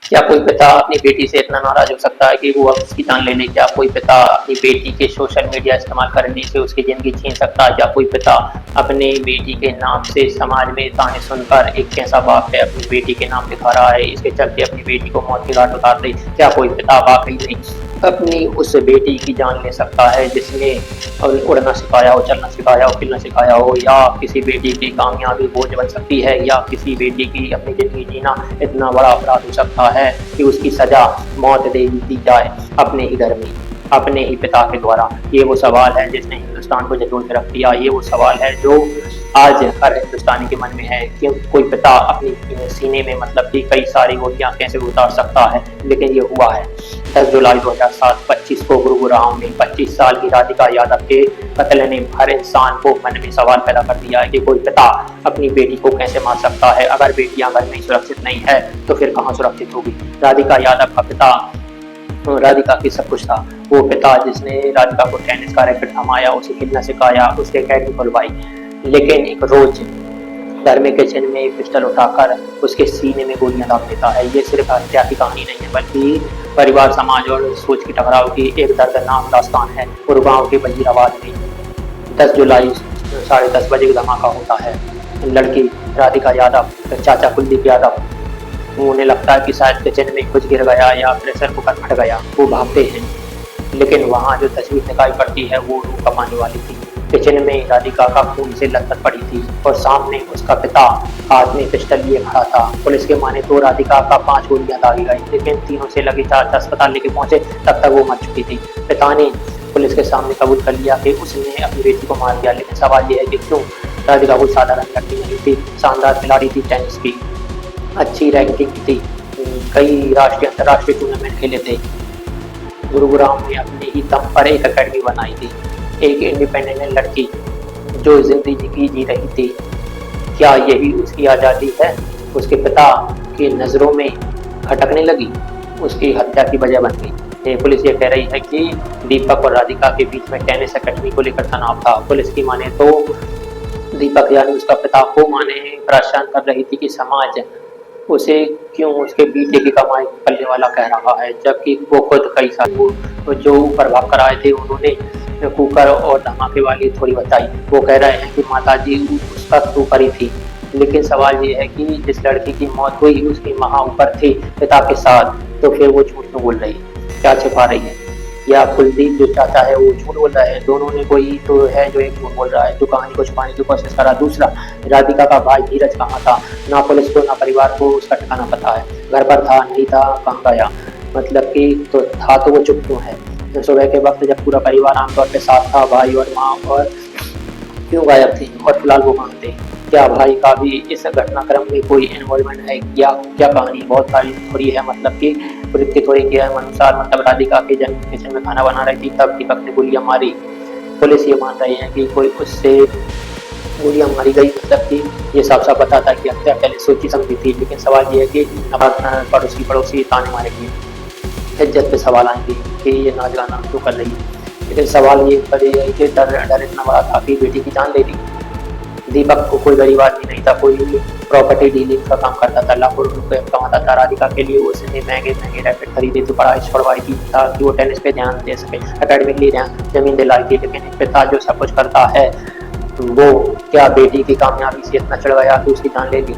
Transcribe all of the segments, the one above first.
क्या कोई पिता अपनी बेटी से इतना नाराज हो सकता है कि वो अब उसकी जान ले ले? क्या कोई पिता अपनी बेटी के सोशल मीडिया इस्तेमाल करने से उसकी ज़िंदगी छीन सकता है? क्या कोई पिता अपनी बेटी के नाम से समाज में ताने सुनकर, एक कैसा बाप है अपनी बेटी के नाम लिखा रहा है, इसके चलते अपनी बेटी को मौत के घाट उतार दे? क्या कोई पिता वाक़ई में अपनी उस बेटी की जान ले सकता है जिसने उड़ना सिखाया हो, चलना सिखाया हो, खेलना सिखाया हो? या किसी बेटी की कामयाबी बोझ बन सकती है? या किसी बेटी की अपनी ज़िंदगी जीना इतना बड़ा अपराध हो सकता है कि उसकी सज़ा मौत दे दी जाए अपने ही घर में, अपने ही पिता के द्वारा? ये वो सवाल है जिसने हिंदुस्तान को झकझोर के रख दिया। ये वो सवाल है जो आज हर हिंदुस्तानी के मन में है कि कोई पिता अपनी सीने में मतलब कि कई सारी गोलियां कैसे उतार सकता है। लेकिन ये हुआ है 10 जुलाई 2007 25 को गुरुग्राम में 25 साल की राधिका यादव के कत्ल ने हर इंसान को मन में सवाल पैदा कर दिया है कि कोई पिता अपनी बेटी को कैसे मार सकता है? अगर बेटियां घर में सुरक्षित नहीं है तो फिर कहाँ सुरक्षित होगी? राधिका यादव का पिता राधिका की सब कुछ था। वो पिता जिसने राधिका को टेनिस का रैकेट थमाया, उसे खेलना सिखाया, उसके अकेडमी खुलवाई। लेकिन एक रोज घर में किचन में पिस्टल उठाकर उसके सीने में गोलियां दाग देता है। ये सिर्फ हत्या की कहानी नहीं है बल्कि परिवार, समाज और सोच की टकराव की एक दर्दनाक दास्तान है। गुड़गांव के वजीराबाद में 10 जुलाई 10:30 बजे धमाका होता है। लड़की राधिका यादव, चाचा कुलदीप यादव, उन्हें लगता है कि शायद किचन में कुछ गिर गया या प्रेशर कुकर फट गया। वो भागते हैं, लेकिन वहाँ जो तस्वीर दिखाई पड़ती है वो रूह कमाने वाली थी। किचन में राधिका का खून से लथपथ पड़ी थी और सामने उसका पिता हाथ में पिस्टल लिए खड़ा था। पुलिस के माने तो राधिका का 5 गोलियां दागी गई, लेकिन तीनों से लगे 4 अस्पताल लेके पहुंचे, तब तक वो मर चुकी थी। पिता ने पुलिस के सामने कबूल कर लिया कि उसने अपनी बेटी को मार दिया। लेकिन सवाल ये है कि क्यों? राधिका कोई साधारण लड़की नहीं थी, शानदार खिलाड़ी थी, टेनिस की अच्छी रैंकिंग थी, कई राष्ट्रीय अंतर्राष्ट्रीय टूर्नामेंट खेले थे। गुरुग्राम में अपने ही दम पर एक अकेडमी बनाई थी। एक इंडिपेंडेंट लड़की जो जिंदगी जी रही थी। क्या यही उसकी आज़ादी है? उसके पिता की नज़रों में खटकने लगी, उसकी हत्या की वजह बन गई। पुलिस ये कह रही है कि दीपक और राधिका के बीच में टेनिस अकेडमी को लेकर तनाव था। पुलिस की माने तो दीपक यानी उसका पिता को माने परेशान कर रही थी कि समाज उसे क्यों उसके बेटे की कमाई करने वाला कह रहा है, जबकि वो खुद कई साल जो ऊपर भाग कर आए थे उन्होंने कुकर और धमाके वाली थोड़ी बताई। वो कह रहे हैं कि माताजी उसका ऊपर ही थी। लेकिन सवाल ये है कि जिस लड़की की मौत हुई उसकी माँ ऊपर थी पिता के साथ, तो फिर वो झूठ क्यों बोल रही है? क्या छिपा रही है? या कुलदीप जो चाचा है वो झूठ बोल रहा है? दोनों में कोई तो है जो एक झूठ बोल रहा है, जो कहानी को छुपाने की कोशिश कर रहा। दूसरा, राधिका का भाई धीरज कहाँ था? ना पुलिस को ना परिवार को उसका ठिकाना पता है। घर पर था, नहीं था, कहाँ गया? मतलब कि तो था तो वो चुप क्यों है? तो सुबह के वक्त जब पूरा परिवार आमतौर पे साथ था, भाई और माँ और क्यों गायब थे? और फिलहाल वो कहाँ थे? क्या भाई का भी इस घटनाक्रम में कोई इन्वॉल्वमेंट है? या क्या कहानी बहुत सारी थोड़ी है? मतलब कि पुलिस की थोड़ी के अनुसार मतलब राधिका के जन्म किचन में खाना बना रही थी, तब दीपक ने गोलियां मारी। पुलिस ये मान रही है कि कोई उससे गोलियां मारी गई, मतलब कि ये साफ साफ बताता है कि हत्या पहले सोची समझी थी। लेकिन सवाल ये है कि पड़ोसी ताने मारेंगे, इज्जत पे सवाल आएंगे कि ये नाच गाना क्यों कर रही है। लेकिन सवाल ये है कि डर इतना बड़ा था कि बेटी की जान ले ली। दीपक को कोई गरीब आदमी नहीं था, कोई प्रॉपर्टी डीलिंग का काम करता था, लाखों रुपए कमाता था। राधिका के लिए उसने महंगे महंगे रैकेट खरीदे थे, पढ़ाई छुड़वाई थी ताकि वो टेनिस पे ध्यान दे सके, अकेडमिक लिए जमीन दिलाई थी। लेकिन एक पिता जो सब कुछ करता है वो क्या बेटी की कामयाबी से इतना चढ़ गया कि उसकी जान ले ली?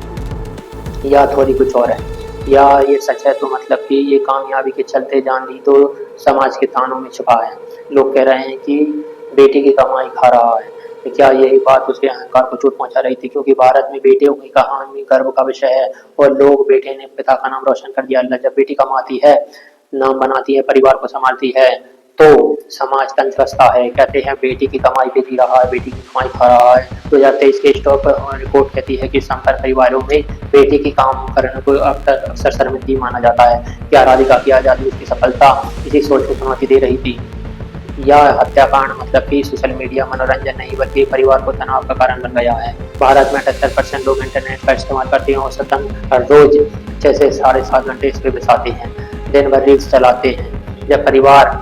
या थोड़ी कुछ और है? या ये सच है तो मतलब कि ये कामयाबी के चलते जान ली तो समाज के तानों में छुपा है। लोग कह रहे हैं कि बेटी की कमाई खा रहा है। तो क्या यही बात उसके अहंकार को चोट पहुंचा रही थी? क्योंकि भारत में बेटियों की कहानी गर्व का विषय है और लोग बेटे ने पिता का नाम रोशन कर दिया। जब बेटी कमाती है, नाम बनाती है, परिवार को संभालती है, तो समाज तंज कसता है। कहते हैं बेटी की कमाई पे जी रहा है, बेटी की कमाई खा रहा है। 2023 के स्टॉक रिपोर्ट कहती है कि संकर परिवारों में बेटी की काम करने को अक्सर शर्मिंदगी माना जाता है। क्या राधिका की आज़ादी उसकी सफलता इसी सोच को चुनौती दे रही थी? या हत्याकांड मतलब कि सोशल मीडिया मनोरंजन नहीं बल्कि परिवार को तनाव का कारण बन गया है? भारत में 78% लोग इंटरनेट का इस्तेमाल करते हैं, औसतन हर रोज 6 से 7.5 घंटे इस पे बिताते हैं, दिन भर रील्स चलाते हैं। जब परिवार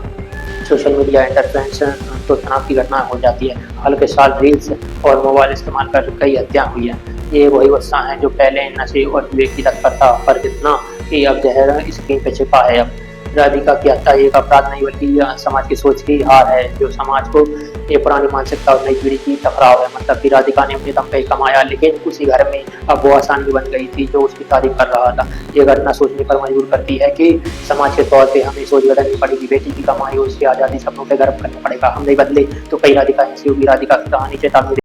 सोशल मीडिया इंटरफ्रेंस तो तनाव की घटना हो जाती है। हल्के साल रील्स और मोबाइल इस्तेमाल कर कई हत्या हुई है। ये वही गुस्सा है जो पहले नशे और विवेक की तत्पर था, पर कितना कि अब जहर स्क्रीन पे छिपा है। अब राधिका की हत्या एक अपराध नहीं बल्कि समाज की सोच की हार है, जो समाज को ये पुरानी मानसिकता और नई पीढ़ी की टकराव है। मतलब कि राधिका ने अपने दम पे कमाया, लेकिन उसी घर में अब वो आसानी बन गई थी जो उसकी तारीफ कर रहा था। ये घटना सोचने पर मजबूर करती है कि समाज के तौर पे हमें सोच बदलनी पड़ेगी। बेटी की कमाई और उसकी आज़ादी सपनों पे गर्व करना पड़ेगा। हम नहीं बदले तो कई राधिका ऐसी होगी। राधिका की कहानी चेतावनी